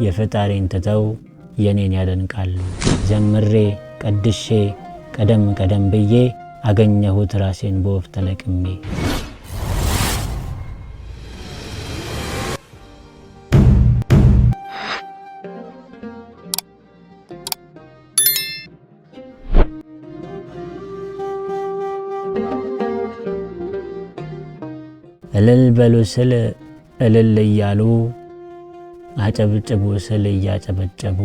የፈጣሪን ትተው የኔን ያደንቃሉ። ዘምሬ ቀድሼ ቀደም ቀደም ብዬ አገኘሁት ራሴን በወፍ ተለቅሜ። እልል በሉ ስል እልል እያሉ አጨብጭቡ ስል እያጨበጨቡ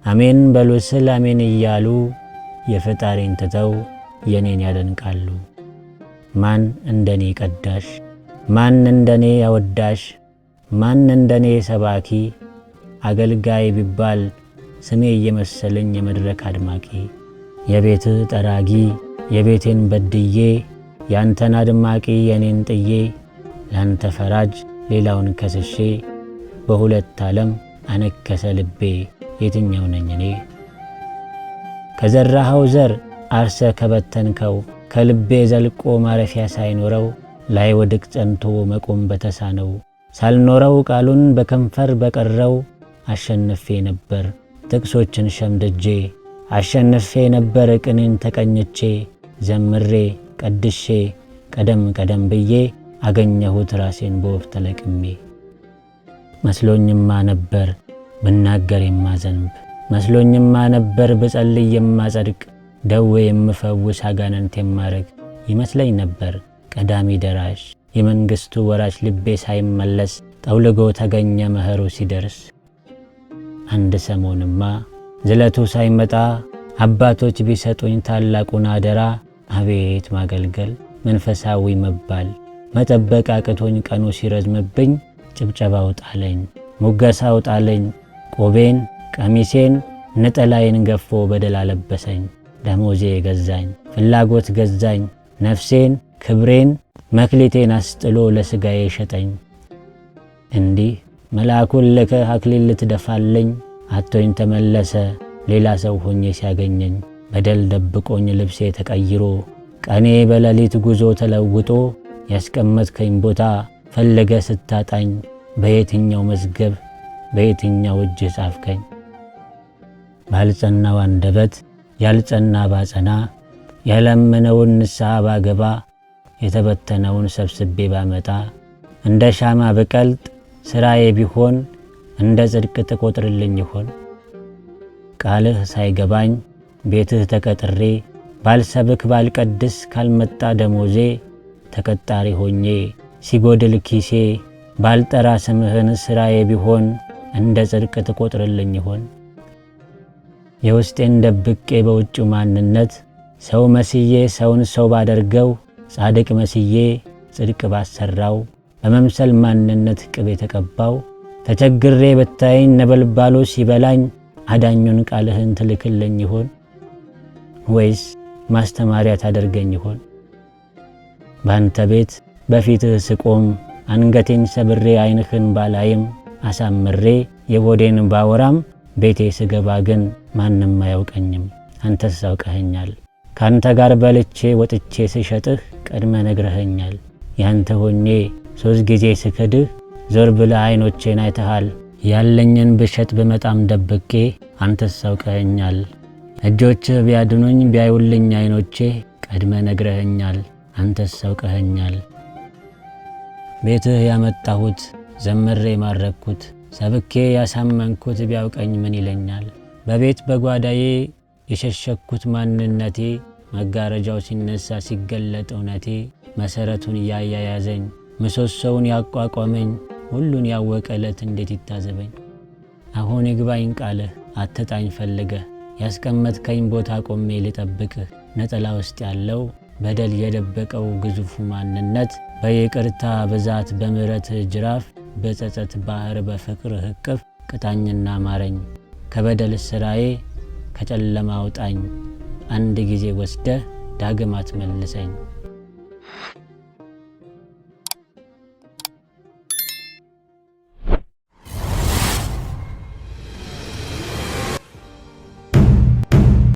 አሜን በሉ ስል አሜን እያሉ የፈጣሪን ትተው የኔን ያደንቃሉ። ማን እንደኔ ቀዳሽ፣ ማን እንደኔ አወዳሽ፣ ማን እንደኔ ሰባኪ አገልጋይ ቢባል ስሜ እየመሰለኝ የመድረክ አድማቂ። የቤትህ ጠራጊ የቤቴን በድዬ ያንተን አድማቂ የኔን ጥዬ ላንተ ፈራጅ ሌላውን ከስሼ በሁለት ዓለም አነከሰ ልቤ የትኛው ነኝ እኔ? ከዘራኸው ዘር አርሰ ከበተንከው ከልቤ ዘልቆ ማረፊያ ሳይኖረው ላይ ወድቅ ጸንቶ መቆም በተሳነው ሳልኖረው ቃሉን በከንፈር በቀረው አሸንፌ ነበር ጥቅሶችን ሸምድጄ አሸንፌ ነበር ቅኔን ተቀኝቼ ዘምሬ ቀድሼ ቀደም ቀደም ብዬ አገኘሁት ራሴን በወፍ ተለቅሜ። መስሎኝማ ነበር ብናገር የማዘንብ መስሎኝማ ነበር ብጸልይ የማጸድቅ ደዌ የምፈውስ አጋንንት የማረግ ይመስለኝ ነበር ቀዳሚ ደራሽ የመንግስቱ ወራሽ ልቤ ሳይመለስ ጠውልጎ ተገኘ መኸሩ ሲደርስ። አንድ ሰሞንማ ዝለቱ ሳይመጣ አባቶች ቢሰጡኝ ታላቁን አደራ አቤት ማገልገል መንፈሳዊ መባል መጠበቅ አቅቶኝ ቀኑ ሲረዝምብኝ ጭብጨባው ጣለኝ ሙገሳው ጣለኝ ቆቤን ቀሚሴን ነጠላዬን ገፎ በደል አለበሰኝ። ደሞዜ ገዛኝ ፍላጎት ገዛኝ ነፍሴን ክብሬን መክሊቴን አስጥሎ ለሥጋዬ ሸጠኝ። እንዲህ መልአኩን ልከህ አክሊል ልትደፋለኝ አቶኝ ተመለሰ ሌላ ሰው ሆኜ ሲያገኘኝ። በደል ደብቆኝ ልብሴ ተቀይሮ ቀኔ በሌሊት ጉዞ ተለውጦ ያስቀመጥከኝ ቦታ ፈለገ ስታጣኝ በየትኛው መዝገብ በየትኛው እጅ ጻፍከኝ? ባልጸናው አንደበት ያልጸና ባጸና ያለመነውን ንስሐ ባገባ የተበተነውን ሰብስቤ ባመጣ እንደ ሻማ ብቀልጥ ሥራዬ ቢሆን እንደ ጽድቅ ትቆጥርልኝ ይሆን? ቃልህ ሳይገባኝ ቤትህ ተቀጥሬ ባልሰብክ ባልቀድስ ካልመጣ ደሞዜ ተቀጣሪ ሆኜ ሲጎድል ኪሴ ባልጠራ ስምህን ሥራዬ ቢሆን እንደ ጽድቅ ትቆጥርልኝ ይሆን? የውስጤን ደብቄ በውጭው ማንነት ሰው መስዬ ሰውን ሰው ባደርገው ጻድቅ መስዬ ጽድቅ ባሰራው በመምሰል ማንነት ቅቤ ተቀባው ተቸግሬ ብታየኝ ነበልባሉ ሲበላኝ አዳኙን ቃልህን ትልክልኝ ይሆን? ወይስ ማስተማሪያ ታደርገኝ ይሆን? ባንተ ቤት በፊትህ ስቆም አንገቴን ሰብሬ ዓይንህን ባላይም አሳምሬ የሆዴን ባወራም ቤቴ ስገባ ግን ማንም አያውቀኝም። አንተስ አውቀኸኛል። ካንተ ጋር በልቼ ወጥቼ ስሸጥህ ቀድመ ነግረኸኛል። ያንተ ሆኜ 3 ጊዜ ስክድህ ዞር ብለህ ዓይኖቼን አይተሃል። ያለኝን ብሸጥ በመጣም ደብቄ አንተስ አውቀኸኛል። እጆችህ ቢያድኑኝ ቢያዩልኝ ዓይኖቼ ቀድመ ነግረኸኛል። አንተስ አውቀኸኛል። ቤትህ ያመጣሁት ዘምሬ ማረኩት ሰብኬ ያሳመንኩት ቢያውቀኝ ምን ይለኛል? በቤት በጓዳዬ የሸሸኩት ማንነቴ መጋረጃው ሲነሳ ሲገለጥ እውነቴ መሰረቱን ያያያዘኝ ምሰሶውን ያቋቋመኝ ሁሉን ያወቀ ዕለት እንዴት ይታዘበኝ? አሁን ይግባኝ ቃልህ አትጣኝ ፈልገህ ያስቀመጥከኝ ቦታ ቆሜ ልጠብቅህ። ነጠላ ውስጥ ያለው በደል የደበቀው ግዙፉ ማንነት በይቅርታ ብዛት በምሕረትህ ጅራፍ በጸጸት ባህር በፍቅርህ እቅፍ ቅጣኝና ማረኝ። ከበደል ስራዬ ከጨለማ አውጣኝ። አንድ ጊዜ ወስደህ ዳግም አትመልሰኝ።